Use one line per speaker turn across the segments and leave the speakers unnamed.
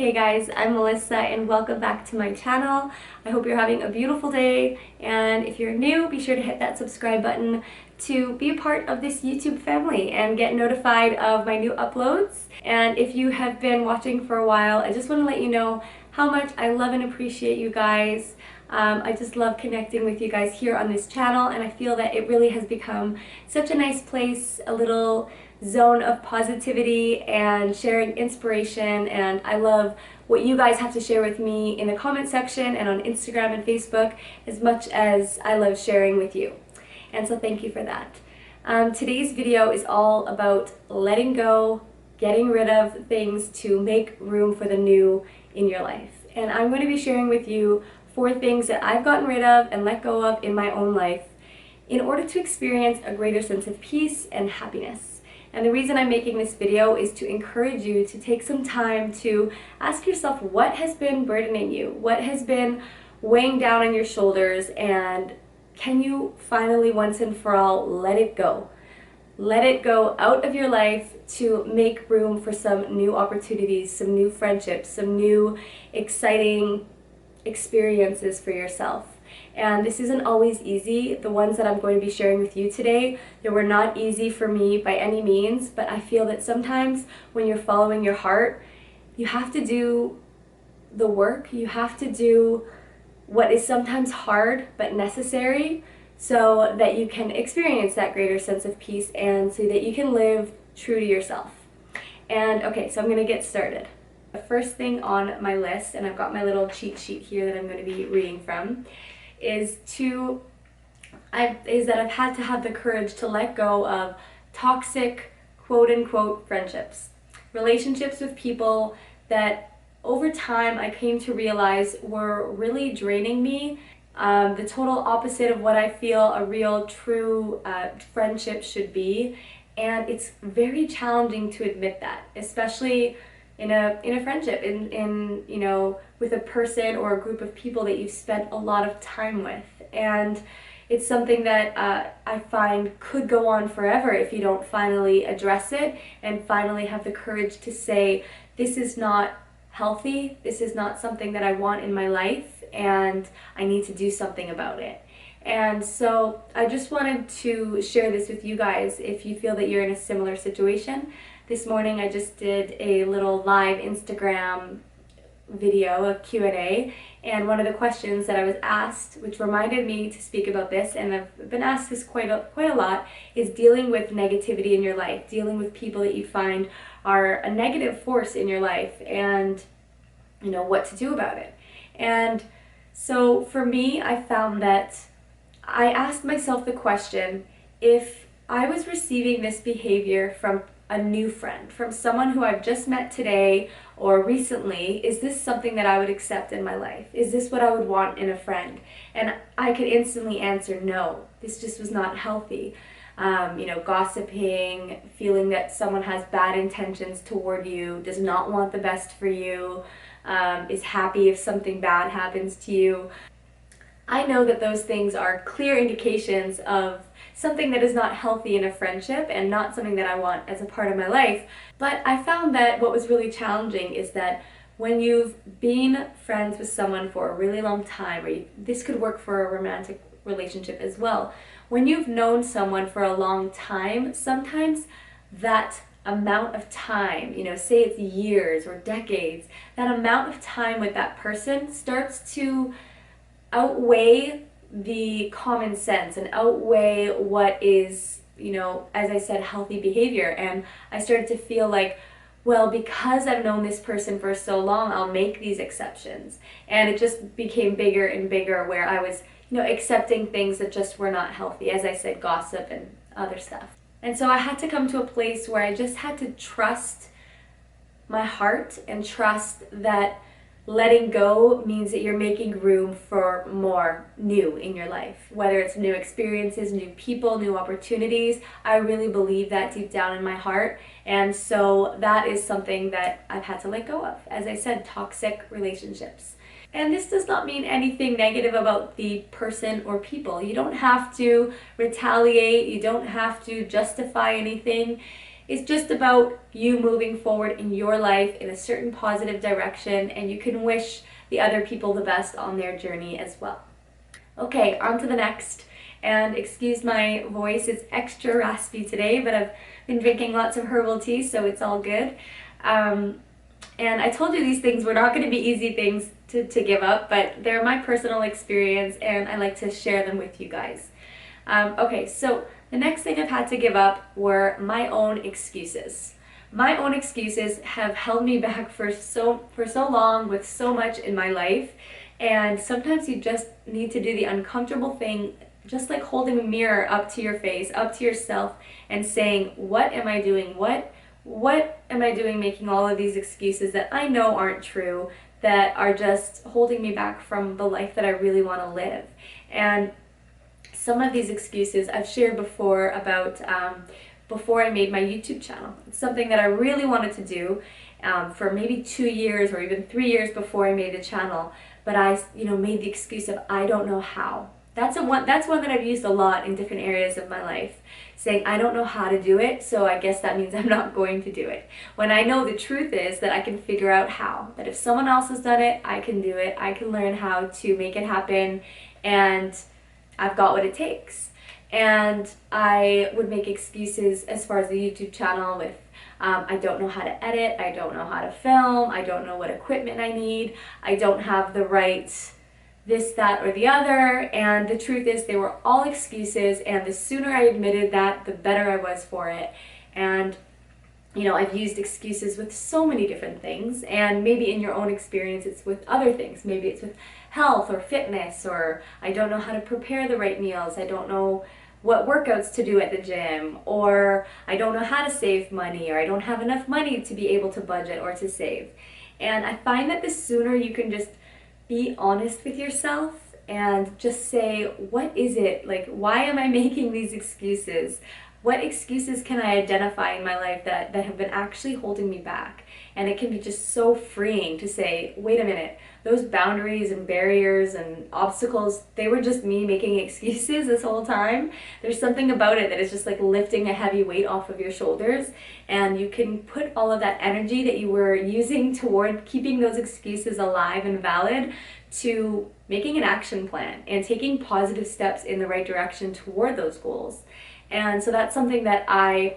Hey guys, I'm Melissa and welcome back to my channel. I hope you're having a beautiful day, and if you're new, be sure to hit that subscribe button to be a part of this YouTube family and get notified of my new uploads. And if you have been watching for a while, I just want to let you know how much I love and appreciate you guys. I just love connecting with you guys here on this channel, and I feel that it really has become such a nice place, a little zone of positivity and sharing inspiration, and I love what you guys have to share with me in the comment section and on Instagram and Facebook as much as I love sharing with you. And so thank you for that. Today's video is all about letting go, getting rid of things to make room for the new in your life. And I'm going to be sharing with you 4 things that I've gotten rid of and let go of in my own life in order to experience a greater sense of peace and happiness. And the reason I'm making this video is to encourage you to take some time to ask yourself what has been burdening you, what has been weighing down on your shoulders, and can you finally once and for all let it go? Let it go out of your life to make room for some new opportunities, some new friendships, some new exciting experiences for yourself. And this isn't always easy. The ones that I'm going to be sharing with you today, they were not easy for me by any means, but I feel that sometimes when you're following your heart, you have to do the work. You have to do what is sometimes hard but necessary so that you can experience that greater sense of peace and so that you can live true to yourself. And okay, so I'm going to get started. The first thing on my list, and I've got my little cheat sheet here that I'm going to be reading from, is that I've had to have the courage to let go of toxic, quote-unquote, friendships. Relationships with people that over time I came to realize were really draining me. The total opposite of what I feel a real, true friendship should be. And it's very challenging to admit that, especially in a friendship, in you know, with a person or a group of people that you've spent a lot of time with. And it's something that I find could go on forever if you don't finally address it and finally have the courage to say, this is not healthy, this is not something that I want in my life, and I need to do something about it. And so I just wanted to share this with you guys if you feel that you're in a similar situation. This morning I just did a little live Instagram video, a Q&A, and one of the questions that I was asked, which reminded me to speak about this, and I've been asked this quite a lot, is dealing with negativity in your life, dealing with people that you find are a negative force in your life, and you know what to do about it. And so for me, I found that I asked myself the question, if I was receiving this behavior from a new friend, from someone who I've just met today or recently, is this something that I would accept in my life? Is this what I would want in a friend? And I could instantly answer no. This just was not healthy. You know, gossiping, feeling that someone has bad intentions toward you, does not want the best for you, is happy if something bad happens to you. I know that those things are clear indications of something that is not healthy in a friendship and not something that I want as a part of my life. But I found that what was really challenging is that when you've been friends with someone for a really long time, or this could work for a romantic relationship as well, when you've known someone for a long time, sometimes that amount of time, you know, say it's years or decades, that amount of time with that person starts to outweigh the common sense and outweigh what is, you know, as I said, healthy behavior. And I started to feel like, well, because I've known this person for so long, I'll make these exceptions. And it just became bigger and bigger, where I was, you know, accepting things that just were not healthy, as I said, gossip and other stuff. And so I had to come to a place where I just had to trust my heart and trust that letting go means that you're making room for more new in your life, whether it's new experiences, new people, new opportunities. I really believe that deep down in my heart, and so that is something that I've had to let go of. As I said, toxic relationships. And this does not mean anything negative about the person or people. You don't have to retaliate, you don't have to justify anything. It's just about you moving forward in your life in a certain positive direction, and you can wish the other people the best on their journey as well. Okay, on to the next. And excuse my voice, it's extra raspy today, but I've been drinking lots of herbal tea, so it's all good. And I told you these things were not going to be easy things to give up, but they're my personal experience, and I like to share them with you guys. Okay, so the next thing I've had to give up were my own excuses. My own excuses have held me back for so long with so much in my life, and sometimes you just need to do the uncomfortable thing, just like holding a mirror up to your face, up to yourself, and saying, what am I doing? What am I doing making all of these excuses that I know aren't true, that are just holding me back from the life that I really want to live? And some of these excuses I've shared before about before I made my YouTube channel. It's something that I really wanted to do for maybe 2 years or even 3 years before I made the channel, but I made the excuse of I don't know how. That's one that I've used a lot in different areas of my life, saying I don't know how to do it, so I guess that means I'm not going to do it. When I know the truth is that I can figure out how, that if someone else has done it, I can do it, I can learn how to make it happen, and I've got what it takes. And I would make excuses as far as the YouTube channel with I don't know how to edit, I don't know how to film, I don't know what equipment I need, I don't have the right this, that, or the other. And the truth is they were all excuses, and the sooner I admitted that, the better I was for it. And I've used excuses with so many different things, and maybe in your own experience it's with other things. Maybe it's with health or fitness, or I don't know how to prepare the right meals, I don't know what workouts to do at the gym, or I don't know how to save money, or I don't have enough money to be able to budget or to save. And I find that the sooner you can just be honest with yourself and just say, what is it? Like, why am I making these excuses? What excuses can I identify in my life that have been actually holding me back? And it can be just so freeing to say, wait a minute, those boundaries and barriers and obstacles, they were just me making excuses this whole time. There's something about it that is just like lifting a heavy weight off of your shoulders, and you can put all of that energy that you were using toward keeping those excuses alive and valid to making an action plan and taking positive steps in the right direction toward those goals. And so that's something that I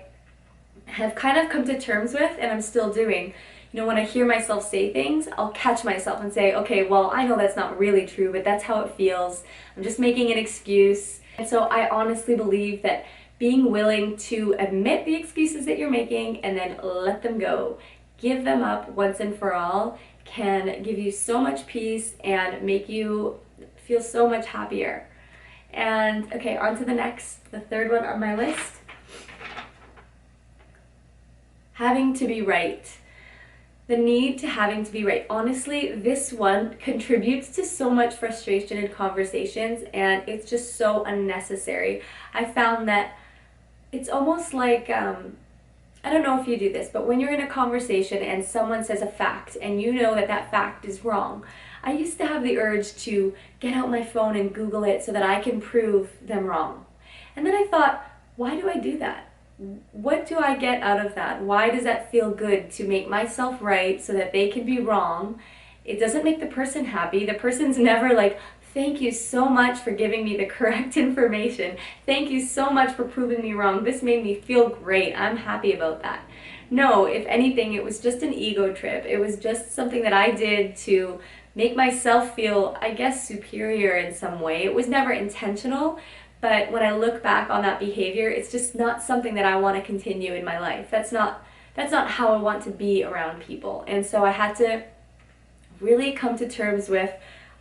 have kind of come to terms with, and I'm still doing. When I hear myself say things, I'll catch myself and say, okay, well, I know that's not really true, but that's how it feels. I'm just making an excuse. And so I honestly believe that being willing to admit the excuses that you're making and then let them go, give them up once and for all, can give you so much peace and make you feel so much happier. And okay, on to the third one on my list. Having to be right. The need to having to be right. Honestly, this one contributes to so much frustration in conversations, and it's just so unnecessary. I found that it's almost like, I don't know if you do this, but when you're in a conversation and someone says a fact and you know that that fact is wrong, I used to have the urge to get out my phone and Google it so that I can prove them wrong. And then I thought, why do I do that? What do I get out of that? Why does that feel good to make myself right so that they can be wrong? It doesn't make the person happy. The person's never like, thank you so much for giving me the correct information. Thank you so much for proving me wrong. This made me feel great. I'm happy about that. No, if anything, it was just an ego trip. It was just something that I did to make myself feel, I guess, superior in some way. It was never intentional. But when I look back on that behavior, it's just not something that I want to continue in my life. That's not how I want to be around people. And so I had to really come to terms with,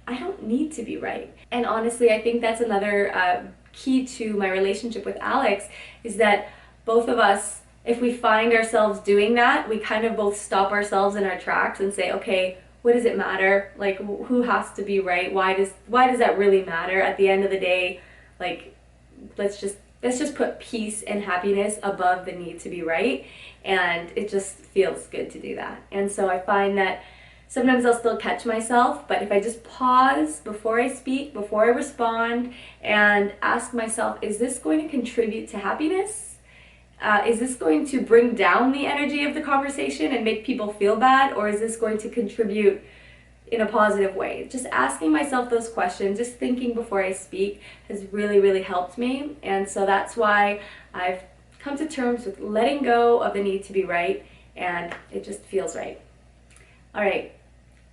I don't need to be right. And honestly, I think that's another key to my relationship with Alex, is that both of us, if we find ourselves doing that, we kind of both stop ourselves in our tracks and say, okay, what does it matter? Like, who has to be right? Why does that really matter? At the end of the day, like, let's just put peace and happiness above the need to be right, and it just feels good to do that. And so I find that sometimes I'll still catch myself, but if I just pause before I speak, before I respond, and ask myself, is this going to contribute to happiness? Is this going to bring down the energy of the conversation and make people feel bad, or is this going to contribute in a positive way? Just asking myself those questions, just thinking before I speak, has really, really helped me. And so that's why I've come to terms with letting go of the need to be right, and it just feels right. All right,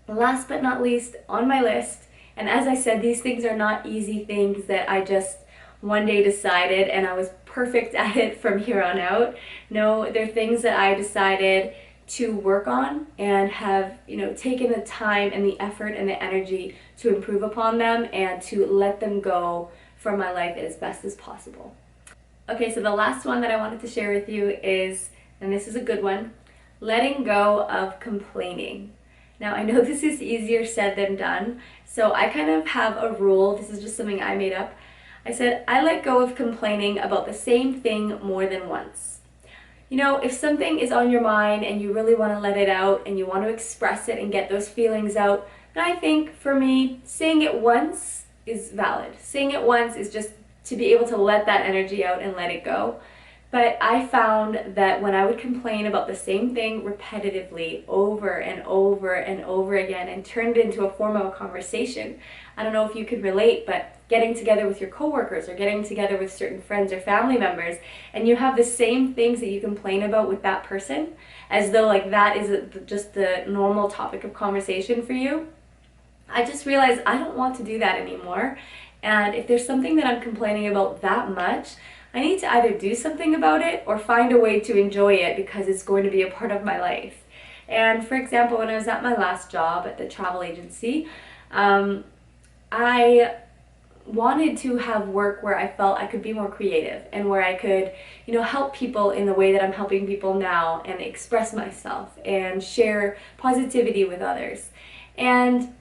last but not least on my list, and as I said, these things are not easy things that I just one day decided and I was perfect at it from here on out. No, they're things that I decided to work on and have, taken the time and the effort and the energy to improve upon them and to let them go from my life as best as possible. Okay, so the last one that I wanted to share with you is, and this is a good one, letting go of complaining. Now, I know this is easier said than done, so I kind of have a rule. This is just something I made up. I said, I let go of complaining about the same thing more than once. If something is on your mind and you really want to let it out and you want to express it and get those feelings out, then I think for me, saying it once is valid. Saying it once is just to be able to let that energy out and let it go. But I found that when I would complain about the same thing repetitively over and over and over again and turned it into a form of a conversation, I don't know if you could relate, but getting together with your coworkers or getting together with certain friends or family members, and you have the same things that you complain about with that person, as though like that is just the normal topic of conversation for you, I just realized I don't want to do that anymore. And if there's something that I'm complaining about that much, I need to either do something about it or find a way to enjoy it because it's going to be a part of my life. And for example, when I was at my last job at the travel agency, I wanted to have work where I felt I could be more creative and where I could, help people in the way that I'm helping people now and express myself and share positivity with others. And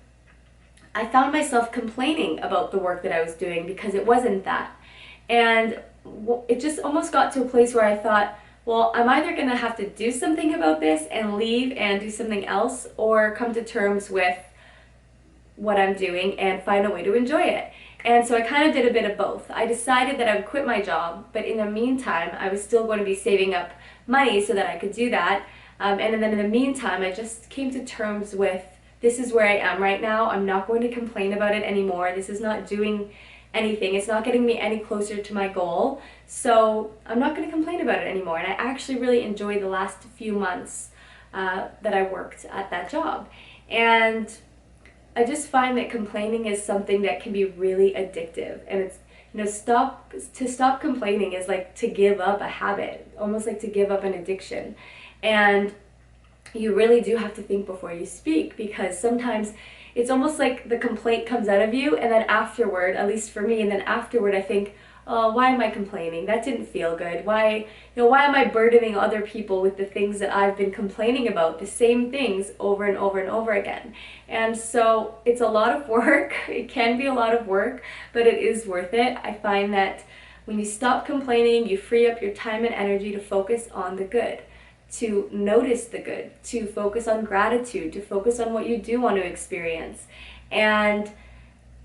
I found myself complaining about the work that I was doing because it wasn't that. And it just almost got to a place where I thought, well, I'm either going to have to do something about this and leave and do something else, or come to terms with what I'm doing and find a way to enjoy it. And so I kind of did a bit of both. I decided that I would quit my job, but in the meantime, I was still going to be saving up money so that I could do that. And then in the meantime, I just came to terms with, this is where I am right now. I'm not going to complain about it anymore. This is not doing anything. It's not getting me any closer to my goal. So I'm not going to complain about it anymore. And I actually really enjoyed the last few months that I worked at that job. And I just find that complaining is something that can be really addictive. And it's, to stop complaining is like to give up a habit, almost like to give up an addiction. And you really do have to think before you speak, because sometimes it's almost like the complaint comes out of you, and then afterward, at least for me, and then afterward I think, oh, why am I complaining? That didn't feel good. Why am I burdening other people with the things that I've been complaining about, the same things over and over and over again? And so it's a lot of work. It can be a lot of work, but it is worth it. I find that when you stop complaining, you free up your time and energy to focus on the good, to notice the good, to focus on gratitude, to focus on what you do want to experience. And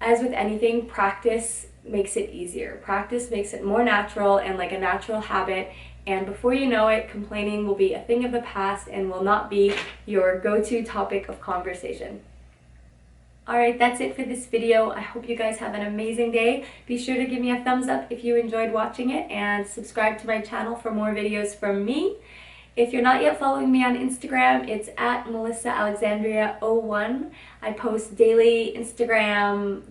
as with anything, practice makes it easier. Practice makes it more natural and like a natural habit. And before you know it, complaining will be a thing of the past and will not be your go-to topic of conversation. Alright, that's it for this video. I hope you guys have an amazing day. Be sure to give me a thumbs up if you enjoyed watching it, and subscribe to my channel for more videos from me. If you're not yet following me on Instagram, it's at MelissaAlexandria01. I post daily Instagram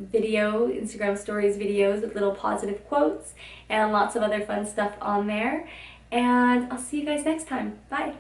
stories videos with little positive quotes and lots of other fun stuff on there. And I'll see you guys next time. Bye!